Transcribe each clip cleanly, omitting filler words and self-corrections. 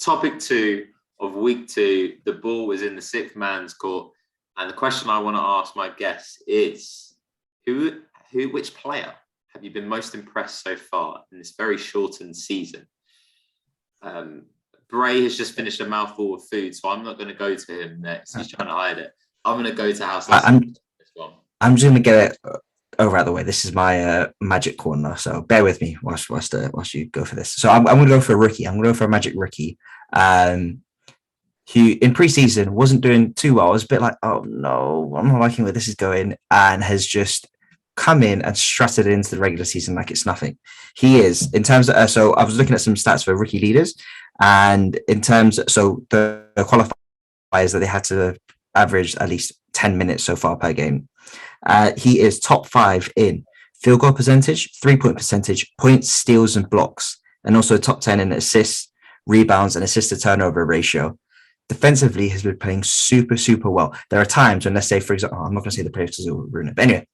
Topic 2 of week 2. The ball was in the sixth man's court. And the question I want to ask my guests is, which player have you been most impressed so far in this very shortened season? Bray has just finished a mouthful of food, so I'm not going to go to him next. He's trying to hide it. I'm going to go to House Lasku. I'm just going to get it over out of the way. This is my magic corner, so bear with me whilst you go for this. So I'm going to go for a rookie. I'm going to go for a magic rookie. Who in preseason wasn't doing too well. I was a bit like, oh no, I'm not liking where this is going, and has just come in and strutted into the regular season like it's nothing. He is, in terms of, so I was looking at some stats for rookie leaders, and in terms, so the qualifiers that they had to average at least 10 minutes so far per game. He is top 5 in field goal percentage, 3-point percentage, points, steals, and blocks, and also top 10 in assists, rebounds, and assist to turnover ratio. Defensively, has been playing super, super well. There are times when, let's say, for example, I'm not going to say the player because it will ruin it. But anyway,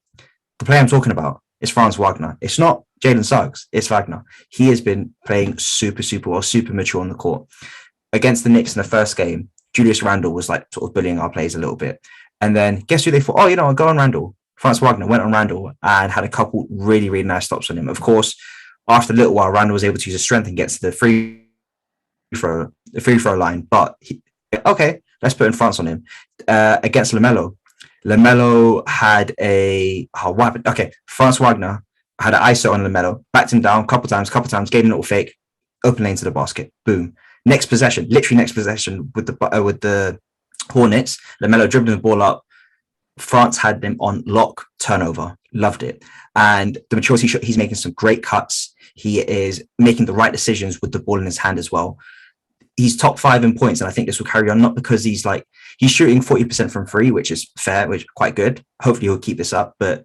the player I'm talking about is Franz Wagner. It's not Jalen Suggs. It's Wagner. He has been playing super, super well, super mature on the court. Against the Knicks in the first game, Julius Randle was like sort of bullying our players a little bit. And then guess who they thought, I'll go on Randle. Franz Wagner went on Randle and had a couple really, really nice stops on him. Of course, after a little while, Randle was able to use his strength and get to the free throw line. But okay, let's put in France on him. Against LaMelo. LaMelo had what happened? Okay, Franz Wagner had an ISO on LaMelo, backed him down a couple times, gave him a little fake, open lane to the basket, boom. Next possession with the Hornets, LaMelo dribbling the ball up. France had him on lock, turnover, loved it. And the maturity shot, he's making some great cuts. He is making the right decisions with the ball in his hand as well. He's top 5 in points, and I think this will carry on, not because he's shooting 40% from free, which is fair, which is quite good. Hopefully he'll keep this up, but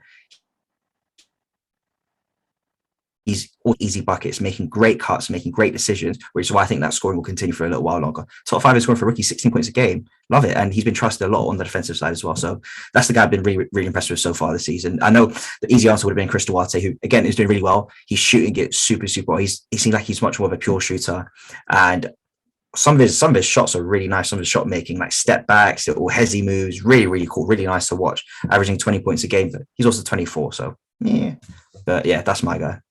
he's all easy buckets, making great cuts, making great decisions, which is why I think that scoring will continue for a little while longer. Top 5 is scoring for a rookie, 16 points a game. Love it. And he's been trusted a lot on the defensive side as well. So that's the guy I've been really, really impressed with so far this season. I know the easy answer would have been Chris Duarte, who again is doing really well. He's shooting it super, super well. He seems like he's much more of a pure shooter. And some of his shots are really nice. Some of his shot making, like step backs, or hezzy moves, really, really cool, really nice to watch. Averaging 20 points a game. He's also 24. So yeah. But yeah, that's my guy.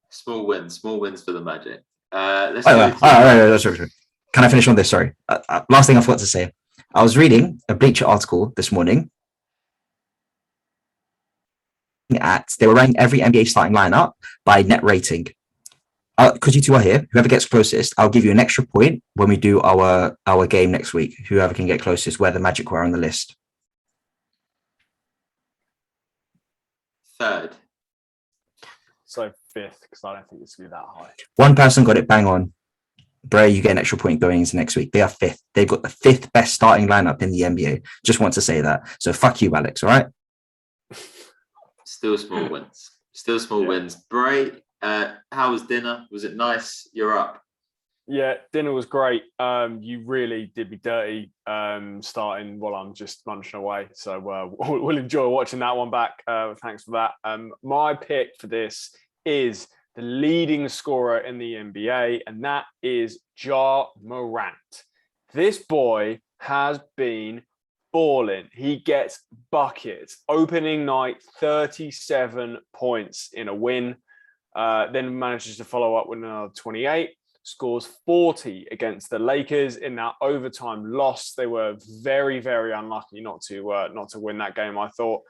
Small wins for the Magic. Sorry. Can I finish on this? Sorry. Last thing I forgot to say. I was reading a Bleacher article this morning. They were ranking every NBA starting lineup by net rating. Because you two are here, whoever gets closest, I'll give you an extra point when we do our game next week. Whoever can get closest, where the Magic were on the list. 3rd. So 5th, because I don't think it's going to be that high. One person got it bang on. Bray, you get an extra point going into next week. They are 5th. They've got the 5th best starting lineup in the NBA. Just want to say that. So fuck you, Alex, all right? Still small wins. Bray, how was dinner? Was it nice? You're up. Yeah, dinner was great. You really did me dirty starting while I'm just munching away. So we'll enjoy watching that one back. Thanks for that. My pick for this is the leading scorer in the NBA, and that is Ja Morant. This boy has been balling. He gets buckets. Opening night, 37 points in a win. Then manages to follow up with another 28. Scores 40 against the Lakers in that overtime loss. They were very, very unlucky not to win that game, I thought.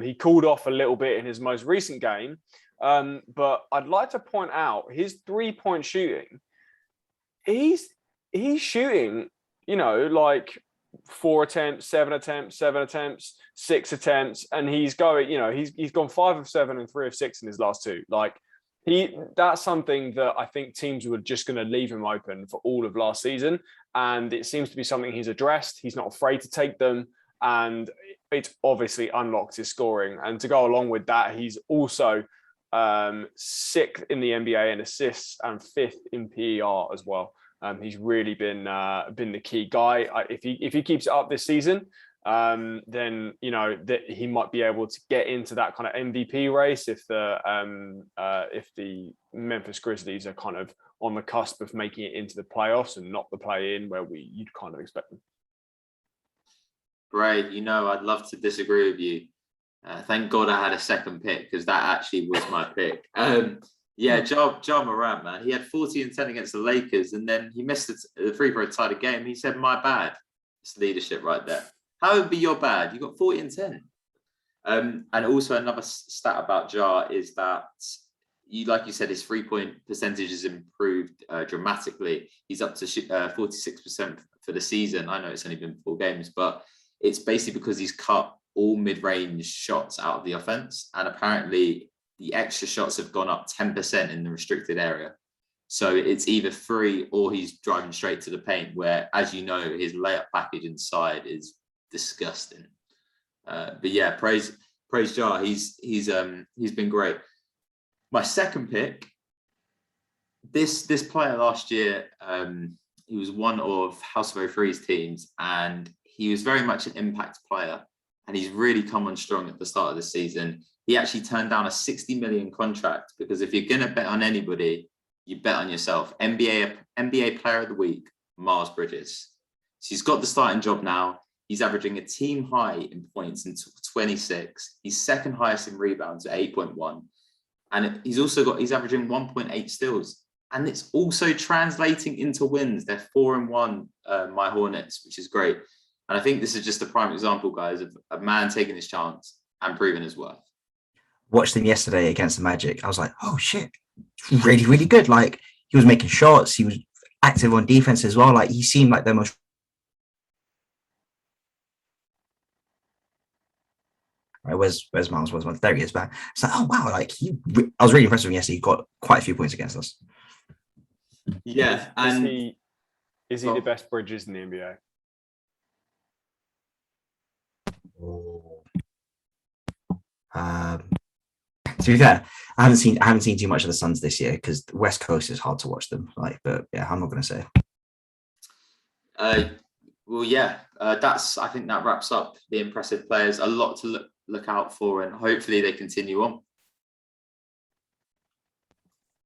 He cooled off a little bit in his most recent game. But I'd like to point out his 3-point shooting. He's shooting, like 4 attempts, 7 attempts, 6 attempts, and he's going, he's gone 5 of 7 and 3 of 6 in his last 2. That's something that I think teams were just going to leave him open for all of last season. And it seems to be something he's addressed. He's not afraid to take them. And it's obviously unlocked his scoring. And to go along with that, he's also 6th in the NBA in assists and 5th in PER as well. He's really been the key guy. If he keeps it up this season, then that he might be able to get into that kind of MVP race if the Memphis Grizzlies are kind of on the cusp of making it into the playoffs and not the play-in where you'd kind of expect them. Bray, I'd love to disagree with you. Thank God I had a second pick because that actually was my pick. Ja Morant, man, he had 40 and 10 against the Lakers, and then he missed the free throw, tied a game. He said, "My bad." It's leadership right there. How would it be your bad? You got 40 and 10. And also another stat about Ja is that like you said, his 3-point percentage has improved dramatically. He's up to 46% for the season. I know it's only been 4 games, but it's basically because he's cut all mid-range shots out of the offense. And apparently the extra shots have gone up 10% in the restricted area. So it's either 3 or he's driving straight to the paint, where, as you know, his layup package inside is disgusting. But yeah, praise Ja. He's been great. My second pick, this player last year, he was one of House of 03's teams, and he was very much an impact player, and he's really come on strong at the start of the season. He actually turned down a 60 million contract because if you're going to bet on anybody, you bet on yourself. NBA Player of the Week, Miles Bridges. So he's got the starting job now. He's averaging a team high in points in 26. He's second highest in rebounds at 8.1. And he's averaging 1.8 steals. And it's also translating into wins. They're 4-1, my Hornets, which is great. And I think this is just a prime example, guys, of a man taking his chance and proving his worth. Watched him yesterday against the Magic. I was like, oh shit, really, really good. Like, he was making shots. He was active on defense as well. Like, he seemed like the most. Right, where's Miles? There he is, man. It's like, oh wow, like I was really impressed with him yesterday. He got quite a few points against us. Yeah, is he the best Bridges in the NBA? To be fair, I haven't seen too much of the Suns this year because the West Coast is hard to watch them. But yeah, I'm not going to say. I think that wraps up the impressive players. A lot to look out for, and hopefully they continue on.